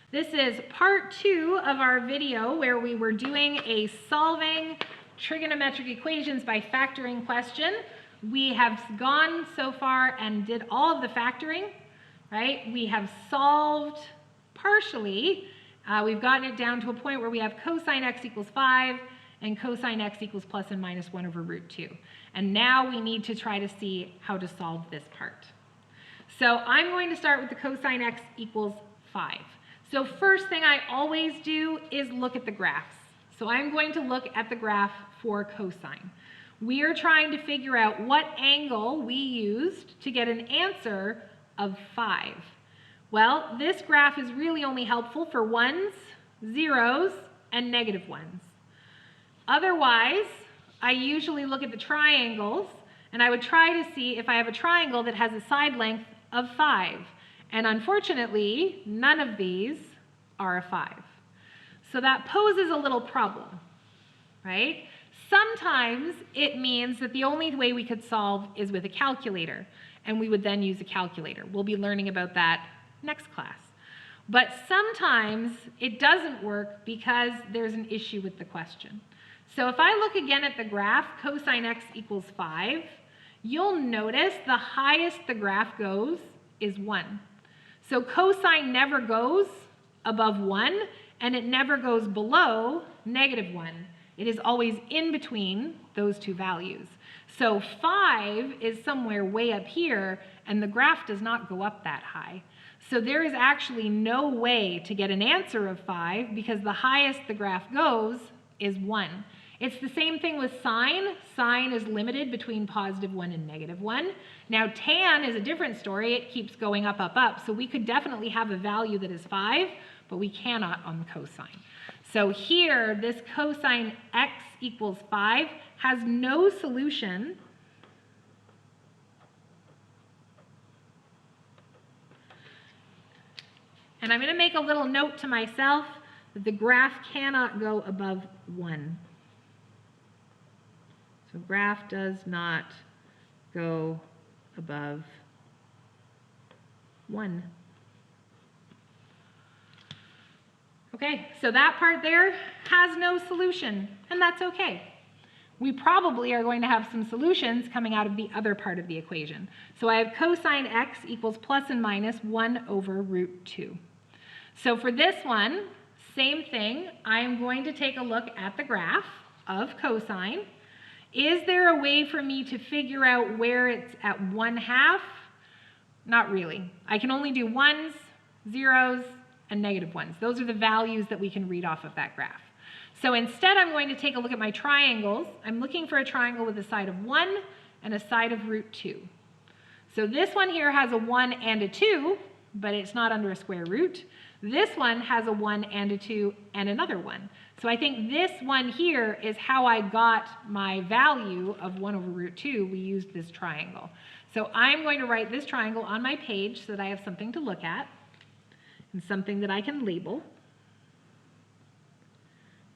This is part 2 of our video where we were doing a solving trigonometric equations by factoring question. We have gone so far and did all of the factoring, right? We have solved partially. We've gotten it down to a point where we have cosine x equals 5 and cosine x equals plus and minus 1 over root 2. And now we need to try to see how to solve this part. So I'm going to start with the cosine x equals 5. So first thing I always do is look at the graphs. So I'm going to look at the graph for cosine. We are trying to figure out what angle we used to get an answer of 5. Well, this graph is really only helpful for ones, zeros, and negative ones. Otherwise, I usually look at the triangles, and I would try to see if I have a triangle that has a side length of 5. And unfortunately, none of these are a 5. So that poses a little problem, right? Sometimes it means that the only way we could solve is with a calculator, and we would then use a calculator. We'll be learning about that next class. But sometimes it doesn't work because there's an issue with the question. So if I look again at the graph, cosine x equals 5, you'll notice the highest the graph goes is 1. So cosine never goes above 1, and it never goes below negative 1. It is always in between those two values. So 5 is somewhere way up here, and the graph does not go up that high. So there is actually no way to get an answer of 5 because the highest the graph goes is 1. It's the same thing with sine. Sine is limited between positive 1 and negative 1. Now tan is a different story. It keeps going up, up, up. So we could definitely have a value that is 5, but we cannot on the cosine. So here, this cosine x equals 5 has no solution. And I'm going to make a little note to myself that the graph cannot go above 1. So graph does not go above 1. Okay, so that part there has no solution, and that's okay. We probably are going to have some solutions coming out of the other part of the equation. So I have cosine x equals plus and minus 1 over root 2. So for this one, same thing. I am going to take a look at the graph of cosine. Is there a way for me to figure out where it's at 1/2? Not really. I can only do ones, zeros, and negative ones. Those are the values that we can read off of that graph. So instead, I'm going to take a look at my triangles. I'm looking for a triangle with a side of 1 and a side of root 2. So this one here has a 1 and a 2, but it's not under a square root. This one has a 1 and a 2 and another 1. So I think this one here is how I got my value of 1 over root 2. We used this triangle. So I'm going to write this triangle on my page so that I have something to look at and something that I can label.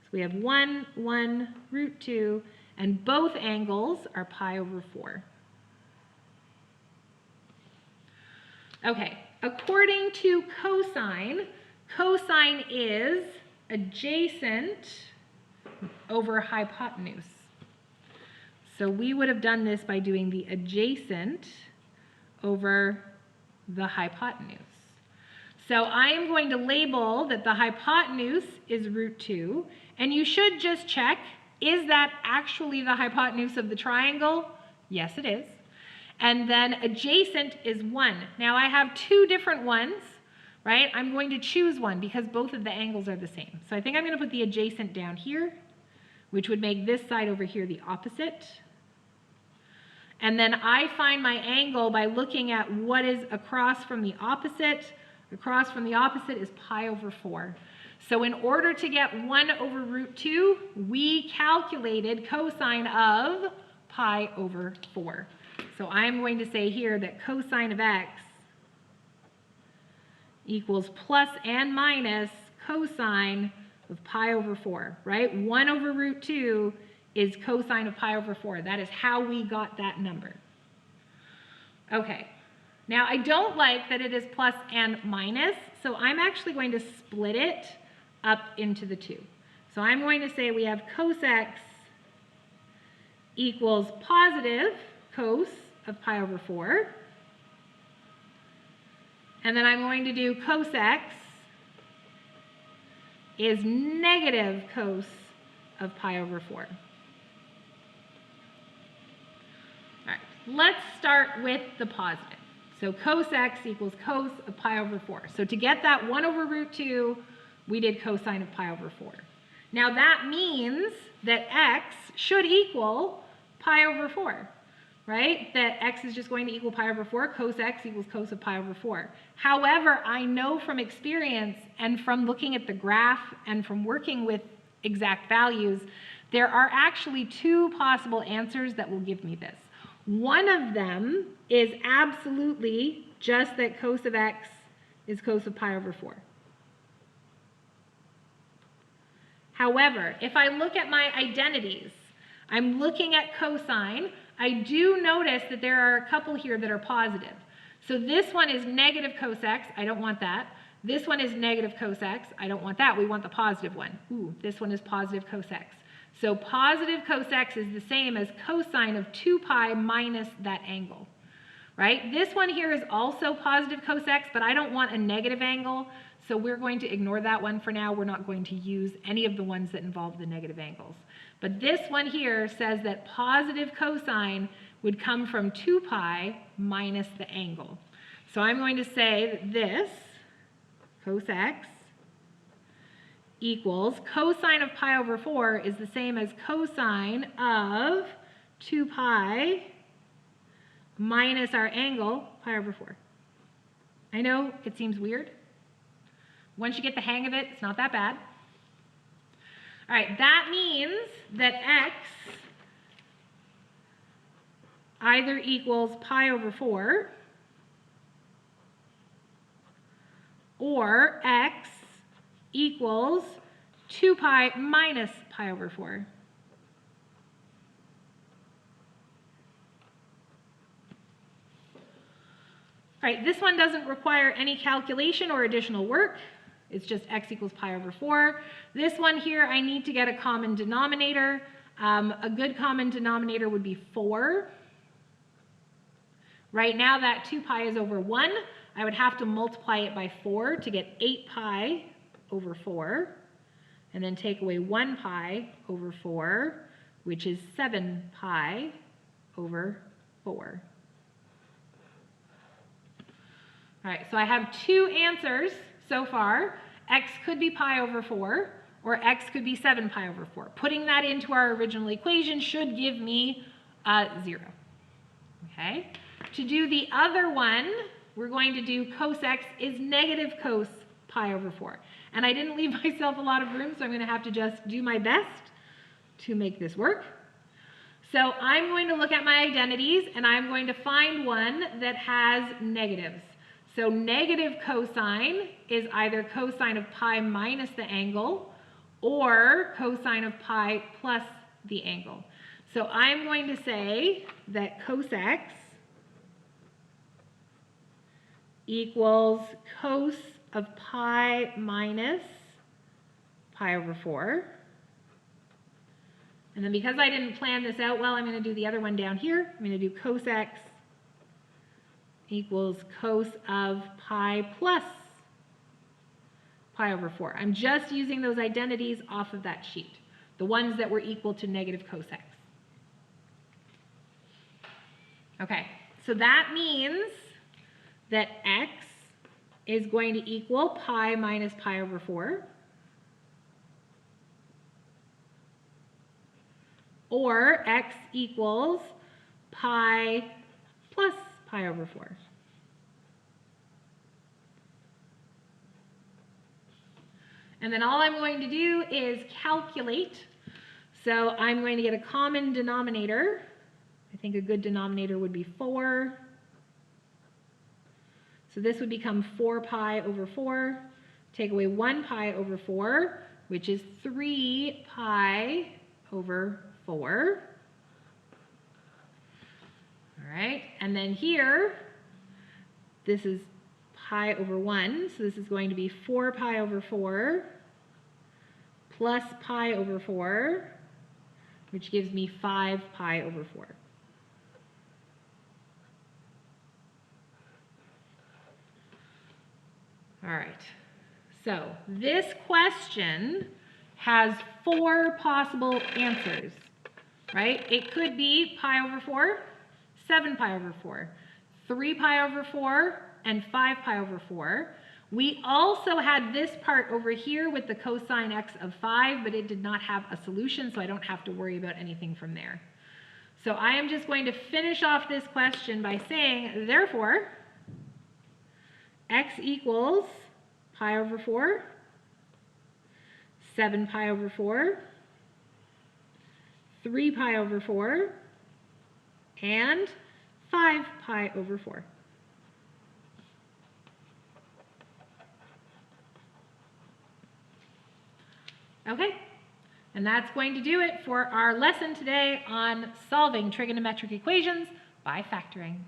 So we have 1, 1, root 2, and both angles are pi over 4. Okay, according to cosine, cosine is adjacent over hypotenuse. So we would have done this by doing the adjacent over the hypotenuse. So I am going to label that the hypotenuse is root 2, and you should just check, is that actually the hypotenuse of the triangle? Yes, it is. And then adjacent is 1. Now I have two different ones, right? I'm going to choose one because both of the angles are the same. So I think I'm going to put the adjacent down here, which would make this side over here the opposite. And then I find my angle by looking at what is across from the opposite. Across from the opposite is pi over 4. So in order to get 1 over root 2, we calculated cosine of pi over 4. So I'm going to say here that cosine of x equals plus and minus cosine of pi over 4, right? 1 over root 2 is cosine of pi over 4. That is how we got that number. Okay, Now, I don't like that it is plus and minus, so I'm actually going to split it up into the two. So I'm going to say we have cos x equals positive cos of pi over 4. And then I'm going to do cos x is negative cos of pi over 4. All right, let's start with the positive. So cos x equals cos of pi over 4. So to get that 1 over root 2, we did cosine of pi over 4. Now that means that x should equal pi over 4, right? That x is just going to equal pi over 4. Cos x equals cos of pi over 4. However, I know from experience and from looking at the graph and from working with exact values, there are actually two possible answers that will give me this. One of them is absolutely just that cos of x is cos of pi over 4. However, if I look at my identities, I'm looking at cosine. I do notice that there are a couple here that are positive. So this one is negative cos x. I don't want that. This one is negative cos x. I don't want that. We want the positive one. Ooh, this one is positive cos x. So positive cos x is the same as cosine of 2 pi minus that angle, right? This one here is also positive cos x, but I don't want a negative angle, so we're going to ignore that one for now. We're not going to use any of the ones that involve the negative angles. But this one here says that positive cosine would come from 2 pi minus the angle. So I'm going to say that this, cos x, equals cosine of pi over 4 is the same as cosine of 2 pi minus our angle, pi over 4. I know it seems weird. Once you get the hang of it, it's not that bad. All right, that means that x either equals pi over 4 or x equals 2 pi minus pi over 4. All right, this one doesn't require any calculation or additional work. It's just x equals pi over 4. This one here, I need to get a common denominator. A good common denominator would be 4. Right now, that 2 pi is over 1. I would have to multiply it by 4 to get 8 pi over 4, and then take away 1 pi over 4, which is 7 pi over 4. All right, so I have two answers so far. X could be pi over 4, or x could be 7 pi over 4. Putting that into our original equation should give me 0. Okay? To do the other one, we're going to do cos x is negative cos pi over 4. And I didn't leave myself a lot of room, so I'm going to have to just do my best to make this work. So I'm going to look at my identities, and I'm going to find one that has negatives. So negative cosine is either cosine of pi minus the angle or cosine of pi plus the angle. So I'm going to say that cos x equals cos of pi minus pi over 4. And then because I didn't plan this out well, I'm going to do the other one down here. I'm going to do cos x equals cos of pi plus pi over 4. I'm just using those identities off of that sheet, the ones that were equal to negative cos x. Okay, so that means that x is going to equal pi minus pi over 4, or x equals pi plus pi over 4. And then all I'm going to do is calculate. So I'm going to get a common denominator. I think a good denominator would be 4. So this would become 4 pi over 4. Take away 1 pi over 4, which is 3 pi over 4. All right, and then here, this is pi over 1, so this is going to be 4 pi over 4 plus pi over 4, which gives me 5 pi over 4. All right, so this question has 4 possible answers, right? It could be pi over 4, 7 pi over 4, 3 pi over 4, and 5 pi over 4. We also had this part over here with the cosine x of 5, but it did not have a solution, so I don't have to worry about anything from there. So I am just going to finish off this question by saying, therefore, x equals pi over 4, 7 pi over 4, 3 pi over 4, and 5 pi over 4. Okay, and that's going to do it for our lesson today on solving trigonometric equations by factoring.